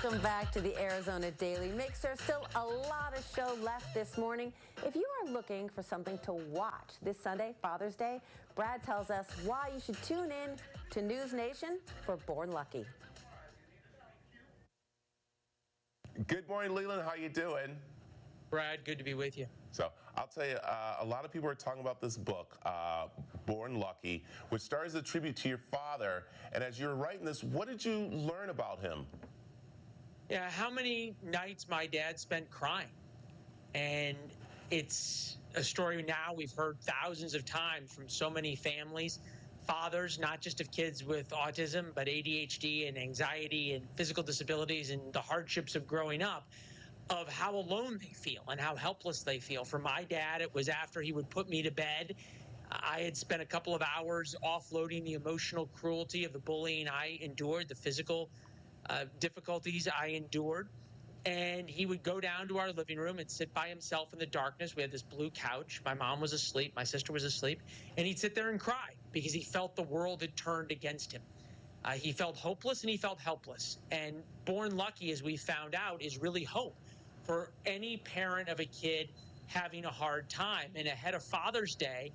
Welcome back to the Arizona Daily Mix. There's still a lot of show left this morning. If you are looking for something to watch this Sunday, Father's Day, Brad tells us why you should tune in to NewsNation for Born Lucky. Good morning, Leland. How you doing? Brad, good to be with you. So I'll tell you, a lot of people are talking about this book, Born Lucky, which stars a tribute to your father. And as you were writing this, what did you learn about him? Yeah, how many nights my dad spent crying. And it's a story now we've heard thousands of times from so many families, fathers, not just of kids with autism, but ADHD and anxiety and physical disabilities and the hardships of growing up, of how alone they feel and how helpless they feel. For my dad, it was after he would put me to bed. I had spent a couple of hours offloading the emotional cruelty of the bullying I endured, the physical difficulties I endured. And he would go down to our living room and sit by himself in the darkness. We had this blue couch. My mom was asleep. My sister was asleep. And he'd sit there and cry because he felt the world had turned against him. He felt hopeless and he felt helpless. And Born Lucky, as we found out, is really hope for any parent of a kid having a hard time. And ahead of Father's Day,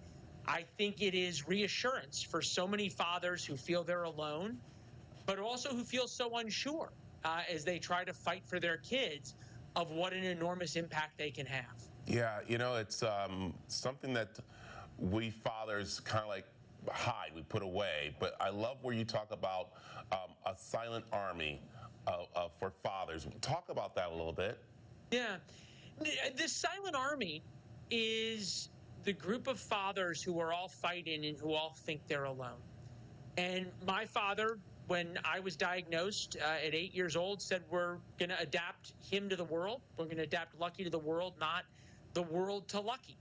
I think it is reassurance for so many fathers who feel they're alone, but also who feel so unsure as they try to fight for their kids of what an enormous impact they can have. Yeah, you know, it's something that we fathers kind of like hide, we put away. But I love where you talk about a silent army for fathers. Talk about that a little bit. Yeah. This silent army is the group of fathers who are all fighting and who all think they're alone. And my father, when I was diagnosed at 8 years old, said we're going to adapt him to the world. We're going to adapt Lucky to the world, not the world to Lucky.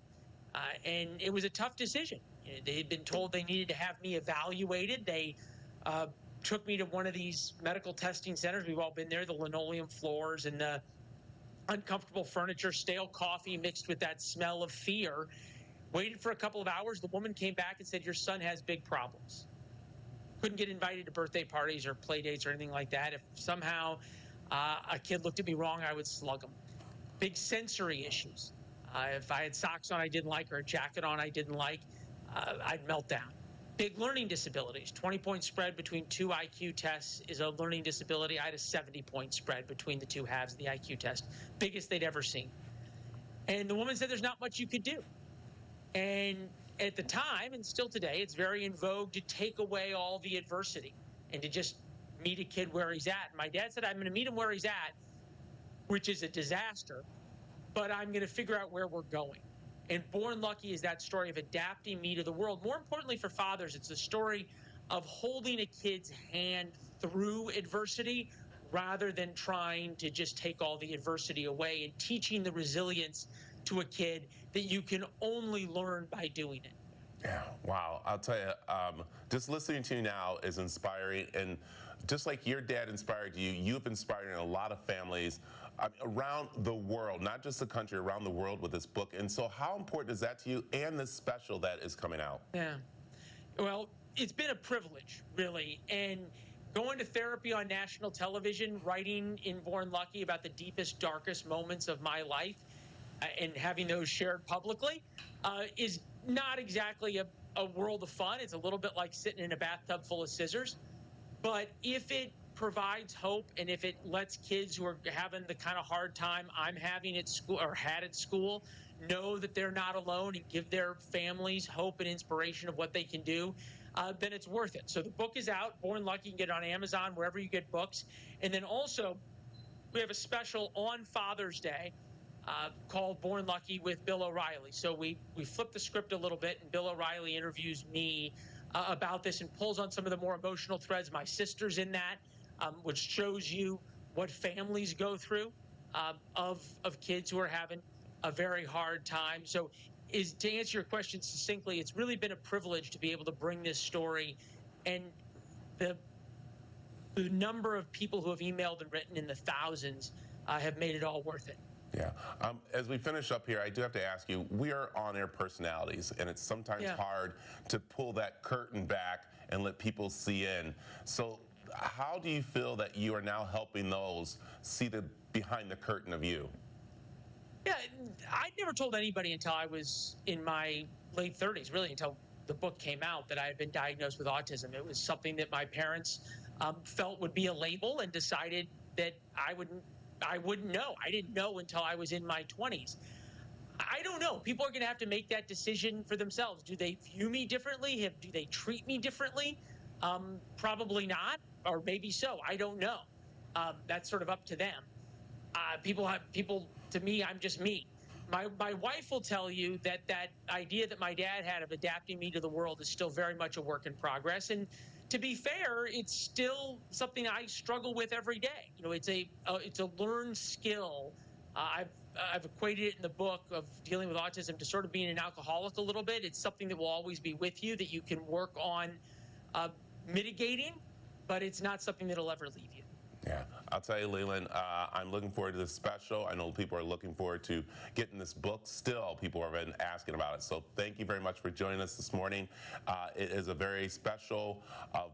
And it was a tough decision. They had been told they needed to have me evaluated. They took me to one of these medical testing centers. We've all been there, the linoleum floors and the uncomfortable furniture, stale coffee mixed with that smell of fear. Waited for a couple of hours. The woman came back and said, your son has big problems. Couldn't get invited to birthday parties or play dates or anything like that. If somehow a kid looked at me wrong, I would slug him. Big sensory issues. If I had socks on I didn't like or a jacket on I didn't like, I'd melt down. Big learning disabilities. 20-point spread between two IQ tests is a learning disability. I had a 70-point spread between the two halves of the IQ test. Biggest they'd ever seen. And the woman said there's not much you could do. And at the time, and still today, it's very in vogue to take away all the adversity and to just meet a kid where he's at. And my dad said, I'm going to meet him where he's at, which is a disaster, but I'm going to figure out where we're going. And Born Lucky is that story of adapting me to the world. More importantly for fathers, it's a story of holding a kid's hand through adversity rather than trying to just take all the adversity away, and teaching the resilience to a kid that you can only learn by doing it. Yeah, wow. I'll tell you, just listening to you now is inspiring. And just like your dad inspired you, you've inspired a lot of families around the world, not just the country, around the world with this book. And so how important is that to you and this special that is coming out? Yeah. Well, it's been a privilege, really. And going to therapy on national television, writing in Born Lucky about the deepest, darkest moments of my life, and having those shared publicly is not exactly a world of fun. It's a little bit like sitting in a bathtub full of scissors. But if it provides hope, and if it lets kids who are having the kind of hard time I'm having at school or had at school know that they're not alone and give their families hope and inspiration of what they can do, then it's worth it. So the book is out, Born Lucky. You can get it on Amazon, wherever you get books. And then also, we have a special on Father's Day called Born Lucky with Bill O'Reilly. So we flip the script a little bit, and Bill O'Reilly interviews me about this and pulls on some of the more emotional threads. My sister's in that, which shows you what families go through of kids who are having a very hard time. So to answer your question succinctly, it's really been a privilege to be able to bring this story, and the number of people who have emailed and written in the thousands have made it all worth it. Yeah. As we finish up here, I do have to ask you, we are on-air personalities, and it's sometimes hard to pull that curtain back and let people see in. So how do you feel that you are now helping those see the behind the curtain of you? Yeah, I never told anybody until I was in my late 30s, really until the book came out, that I had been diagnosed with autism. It was something that my parents felt would be a label, and decided that I wouldn't know. I didn't know until I was in my 20s. I don't know. People are going to have to make that decision for themselves. Do they view me differently? Do they treat me differently? Probably not, or maybe so. I don't know. That's sort of up to them. People. To me, I'm just me. My wife will tell you that idea that my dad had of adapting me to the world is still very much a work in progress. And to be fair, it's still something I struggle with every day. You know, it's a learned skill. I've equated it in the book of dealing with autism to sort of being an alcoholic a little bit. It's something that will always be with you, that you can work on mitigating, but it's not something that'll ever leave you. Yeah, I'll tell you, Leland, I'm looking forward to this special. I know people are looking forward to getting this book. Still, people have been asking about it. So thank you very much for joining us this morning. It is a very special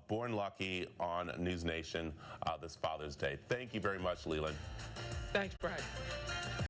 Born Lucky on NewsNation this Father's Day. Thank you very much, Leland. Thanks, Brad.